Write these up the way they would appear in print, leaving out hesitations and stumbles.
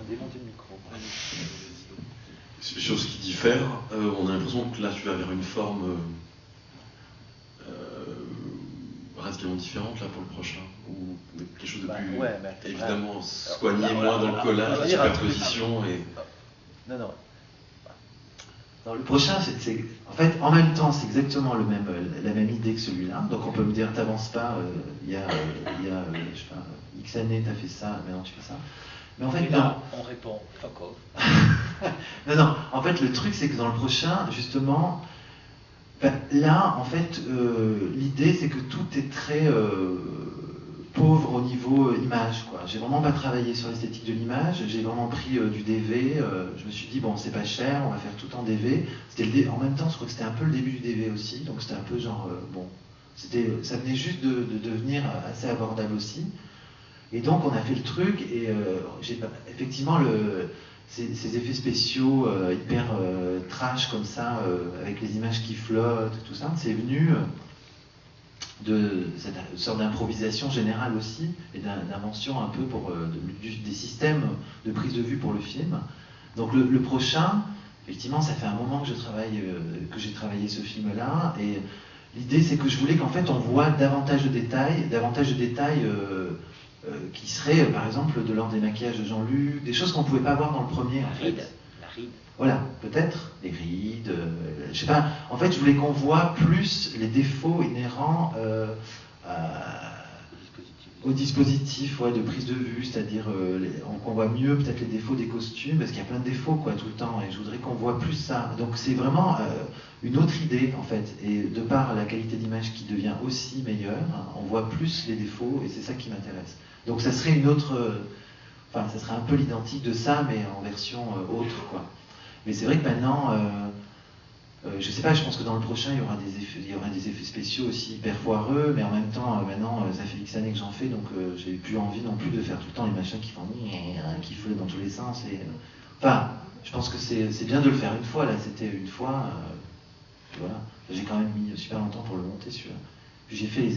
démonter le micro. Sur ce qui diffère, on a l'impression que là tu vas vers une forme radicalement différente là pour le prochain, ou quelque chose de plus évidemment soigné, moins dans le collage, la superposition et... Non. Alors, le prochain, en fait, en même temps, c'est exactement la même idée que celui-là. Donc on peut me dire, t'avances pas, il y a je sais pas, X années, t'as fait ça, maintenant tu fais ça. Mais en fait, et là, on répond, fuck off. non, en fait, le truc, c'est que dans le prochain, justement, là, en fait, l'idée, c'est que tout est très pauvre au niveau image, quoi. J'ai vraiment pas travaillé sur l'esthétique de l'image, j'ai vraiment pris du DV, je me suis dit, bon, c'est pas cher, on va faire tout en DV. En même temps, je crois que c'était un peu le début du DV aussi, donc c'était un peu genre, bon, ça venait juste de devenir assez abordable aussi. Et donc, on a fait le truc, et effectivement, ces effets spéciaux hyper trash comme ça, avec les images qui flottent, tout ça, c'est venu de cette sorte d'improvisation générale aussi, et d'invention un peu des systèmes de prise de vue pour le film. Donc le prochain, effectivement, ça fait un moment que j'ai travaillé ce film-là, et l'idée c'est que je voulais qu'en fait on voit davantage de détails qui seraient par exemple de l'ordre des maquillages de Jean-Luc, des choses qu'on ne pouvait pas voir dans le premier en fait. La ride. Voilà, peut-être, les rides, je sais pas. En fait, je voulais qu'on voit plus les défauts inhérents au dispositif de prise de vue, c'est-à-dire qu'on voit mieux peut-être les défauts des costumes, parce qu'il y a plein de défauts quoi, tout le temps, et je voudrais qu'on voit plus ça. Donc c'est vraiment une autre idée en fait, et de par la qualité d'image qui devient aussi meilleure, on voit plus les défauts, et c'est ça qui m'intéresse. Donc ça serait une autre... Enfin, ça serait un peu l'identique de ça, mais en version autre, quoi. Mais c'est vrai que maintenant, je sais pas, je pense que dans le prochain, il y aura des effets spéciaux aussi hyper foireux, mais en même temps, maintenant, ça fait X années que j'en fais, donc j'ai plus envie non plus de faire tout le temps les machins qui font qui flottent dans tous les sens. Enfin, je pense que c'est bien de le faire une fois, là, c'était une fois, voilà. J'ai quand même mis super longtemps pour le monter, celui-là. Puis j'ai fait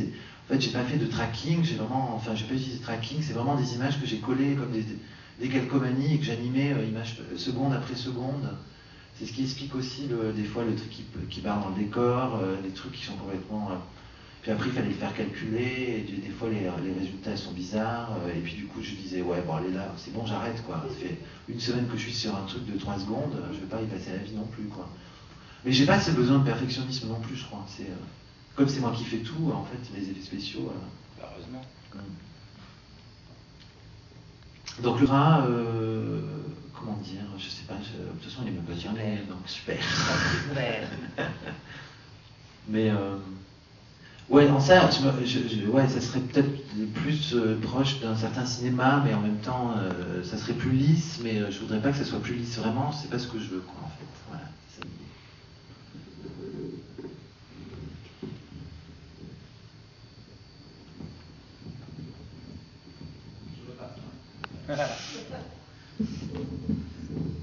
En fait, j'ai pas fait de tracking, j'ai pas utilisé de tracking, c'est vraiment des images que j'ai collées comme des calcomanies et que j'animais image seconde après seconde. C'est ce qui explique aussi des fois le truc qui barre dans le décor, les trucs qui sont complètement... Puis après il fallait le faire calculer, et des fois les résultats sont bizarres, et puis du coup je disais ouais bon allez là, c'est bon j'arrête quoi. Ça fait une semaine que je suis sur un truc de 3 secondes, je vais pas y passer la vie non plus quoi. Mais j'ai pas ce besoin de perfectionnisme non plus je crois. Comme c'est moi qui fais tout, en fait, les effets spéciaux... Heureusement. Donc le rat, comment dire, je sais pas, de toute façon il est même pas tourné, donc super. Mais ouais, en ça, ouais, ça serait peut-être plus proche d'un certain cinéma, mais en même temps, ça serait plus lisse, mais je voudrais pas que ça soit plus lisse vraiment, c'est pas ce que je veux, quoi, en fait. Voilà, c'est ça l'idée.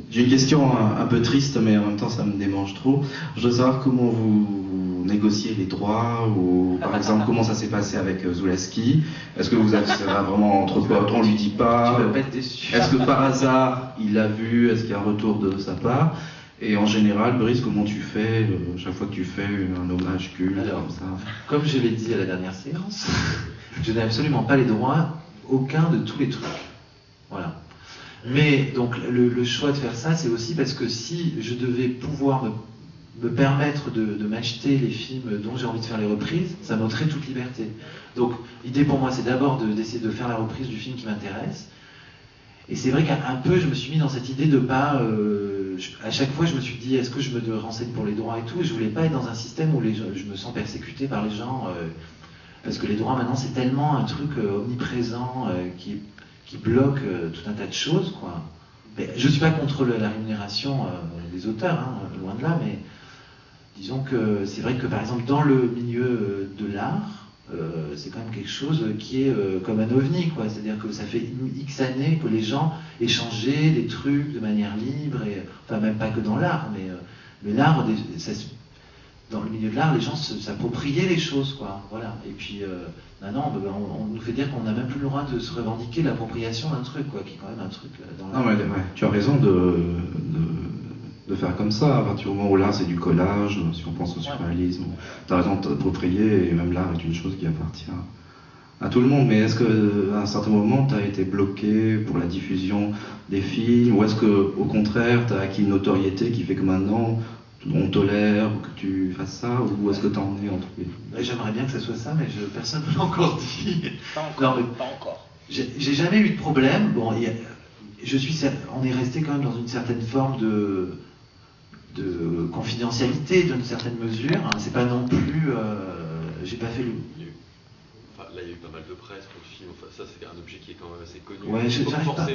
J'ai une question un peu triste, mais en même temps ça me démange trop. Je veux savoir comment vous négociez les droits, ou par exemple comment ça s'est passé avec Zulaski. Est-ce que vous avez ça vraiment entre potes, on lui dit pas? Tu vas pas être déçu. Est-ce que par hasard il l'a vu? Est-ce qu'il y a un retour de sa part? Et en général, Brice, comment tu fais chaque fois que tu fais un hommage culte comme ça? Comme je l'ai dit à la dernière séance, je n'ai absolument pas les droits, aucun de tous les trucs. Voilà. Mais donc le choix de faire ça, c'est aussi parce que si je devais pouvoir me permettre de m'acheter les films dont j'ai envie de faire les reprises, ça m'ôterait toute liberté. Donc l'idée pour moi, c'est d'abord d'essayer de faire la reprise du film qui m'intéresse. Et c'est vrai qu'un peu, je me suis mis dans cette idée de pas... à chaque fois, je me suis dit, est-ce que je me renseigne pour les droits et tout, et je voulais pas être dans un système où je me sens persécuté par les gens, parce que les droits, maintenant, c'est tellement un truc omniprésent qui bloque tout un tas de choses, quoi. Mais je suis pas contre la rémunération des auteurs, hein, loin de là, mais disons que c'est vrai que, par exemple, dans le milieu de l'art, c'est quand même quelque chose qui est comme un ovni, quoi. C'est-à-dire que ça fait X années que les gens échangeaient des trucs de manière libre, et, enfin même pas que dans l'art, mais l'art, dans le milieu de l'art, les gens s'appropriaient les choses, quoi. Voilà. Et puis maintenant, on nous fait dire qu'on n'a même plus le droit de se revendiquer l'appropriation d'un truc, quoi, qui est quand même un truc dans l'art. Non, mais ouais, tu as raison de faire comme ça, à partir du moment où l'art c'est du collage, si on pense au surréalisme, tu as raison de t'approprier, et même l'art est une chose qui appartient à tout le monde. Mais est-ce qu'à un certain moment tu as été bloqué pour la diffusion des films, ou est-ce qu'au contraire tu as acquis une notoriété qui fait que maintenant on tolère que tu fasses ça, ou est-ce que tu en es entre les deux? J'aimerais bien que ce soit ça, mais personne ne l'a encore dit. Pas encore. Non, pas encore. J'ai jamais eu de problème. Bon, on est resté quand même dans une certaine forme de confidentialité, d'une certaine mesure. Hein. C'est pas non plus. J'ai pas fait le. Enfin, là, il y a eu pas mal de presse pour le film. Enfin, ça, c'est un objet qui est quand même assez connu. Ouais, forcément pas.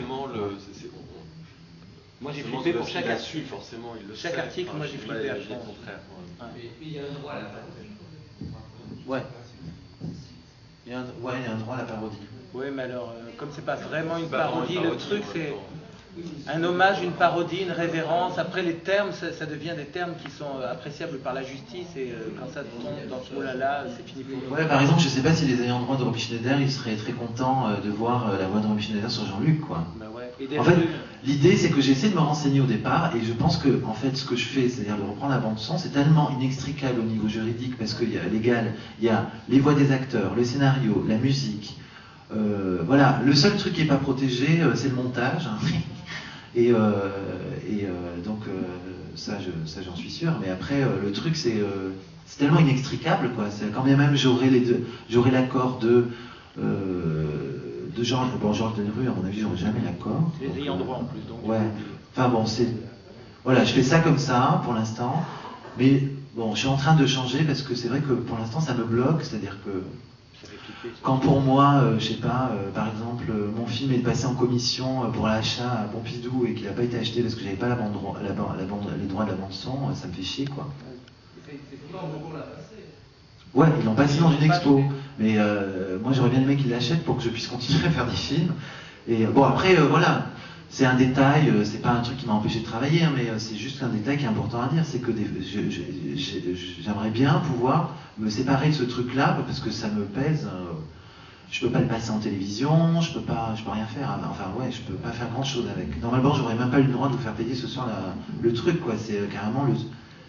Moi, j'ai flippé pour chaque article. Forcément, chaque article, moi, j'ai flippé à fond. Mais il y a un droit à la parodie. Ouais. Il y a un droit à la parodie. Oui, mais alors, comme c'est pas vraiment une parodie, le truc, c'est un hommage, une parodie, une révérence. Après, les termes, ça devient des termes qui sont appréciables par la justice, et quand ça tombe dans ce mot-là, c'est fini pour nous. Ouais, par exemple, je sais pas si les ayants droit de Romy Schneider, ils seraient très contents de voir la voix de Romy Schneider sur Jean-Luc, quoi. Bah ouais. En fait, l'idée, c'est que j'ai essayé de me renseigner au départ, et je pense que, en fait, ce que je fais, c'est-à-dire de reprendre la bande-son, c'est tellement inextricable au niveau juridique, parce qu'il y a légal, il y a les voix des acteurs, le scénario, la musique. Voilà, le seul truc qui n'est pas protégé, c'est le montage. Et donc, ça j'en suis sûr. Mais après, le truc, c'est tellement inextricable, quoi. Quand même, j'aurais l'accord de Georges Delerue, à mon avis, j'aurais jamais l'accord. Les ayants droit en plus, donc. Ouais. Enfin bon, voilà, je fais ça comme ça pour l'instant. Mais bon, je suis en train de changer parce que c'est vrai que pour l'instant, ça me bloque. C'est-à-dire que quand pour moi, je sais pas, par exemple, mon film est passé en commission pour l'achat à Pompidou et qu'il n'a pas été acheté parce que j'avais pas les droits de la bande son, ça me fait chier, quoi. Ouais, ils l'ont passé dans une expo, mais moi j'aurais bien aimé qu'ils l'achètent pour que je puisse continuer à faire des films. Et bon, après, voilà, c'est un détail, c'est pas un truc qui m'a empêché de travailler, hein, mais c'est juste un détail qui est important à dire, c'est que j'aimerais bien pouvoir me séparer de ce truc-là, parce que ça me pèse. Je peux pas le passer en télévision, je peux rien faire. Enfin ouais, je peux pas faire grand-chose avec. Normalement, j'aurais même pas eu le droit de vous faire payer ce soir le truc, quoi. C'est carrément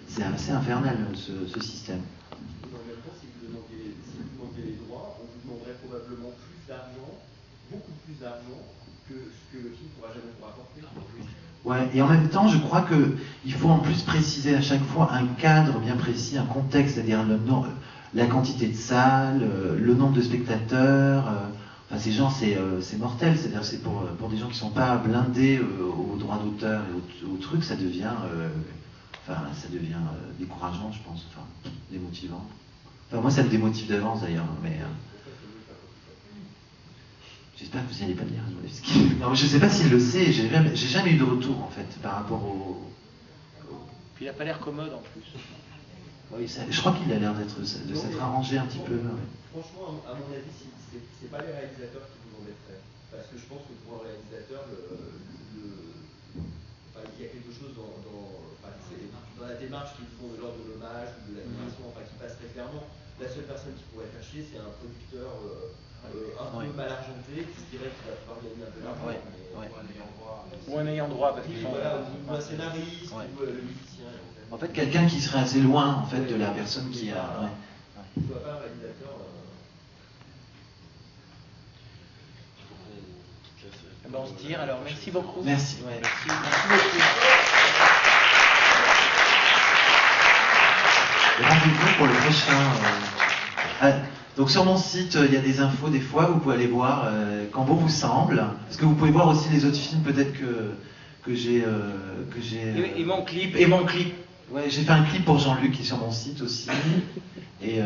c'est assez infernal ce système. Dans le même temps, si vous demandiez les droits, on vous demanderait probablement plus d'argent, beaucoup plus d'argent que ce que le film pourra jamais vous rapporter. Ouais, et en même temps, je crois qu'il faut en plus préciser à chaque fois un cadre bien précis, un contexte, c'est-à-dire la quantité de salles, le nombre de spectateurs. Enfin, ces gens, c'est mortel, c'est-à-dire c'est pour des gens qui ne sont pas blindés aux droits d'auteur et aux trucs, ça devient décourageant, je pense, enfin, démotivant. Enfin, moi, ça me démotive d'avance d'ailleurs, mais j'espère que vous n'allez pas me dire. Non, je ne sais pas s'il le sait, j'ai jamais eu de retour en fait par rapport au. Puis il n'a pas l'air commode en plus. Oui, je crois qu'il a l'air de s'être arrangé un petit peu. Ouais. Franchement, à mon avis, c'est pas les réalisateurs qui vous embêteraient. Parce que je pense que pour un réalisateur, il y a quelque chose dans la démarche qu'ils font de l'ordre de l'hommage ou de l'animation, qui passe très clairement. La seule personne qui pourrait faire chier, c'est un producteur un peu mal argenté qui se dirait qu'il va pouvoir gagner un peu d'argent. Ou un ayant droit, parce qu'ils sont. Voilà, ou un scénariste, ou le musicien. En fait, quelqu'un qui serait assez loin en fait, de la personne qui a. Ouais. Je ne vois pas un réalisateur. On se tire, alors merci beaucoup. Merci. Ouais. Merci beaucoup. Rendez-vous pour le prochain. Donc sur mon site, il y a des infos des fois, vous pouvez aller voir quand bon vous semble. Parce que vous pouvez voir aussi les autres films peut-être que j'ai. Et mon clip. Ouais, j'ai fait un clip pour Jean-Luc qui est sur mon site aussi. Et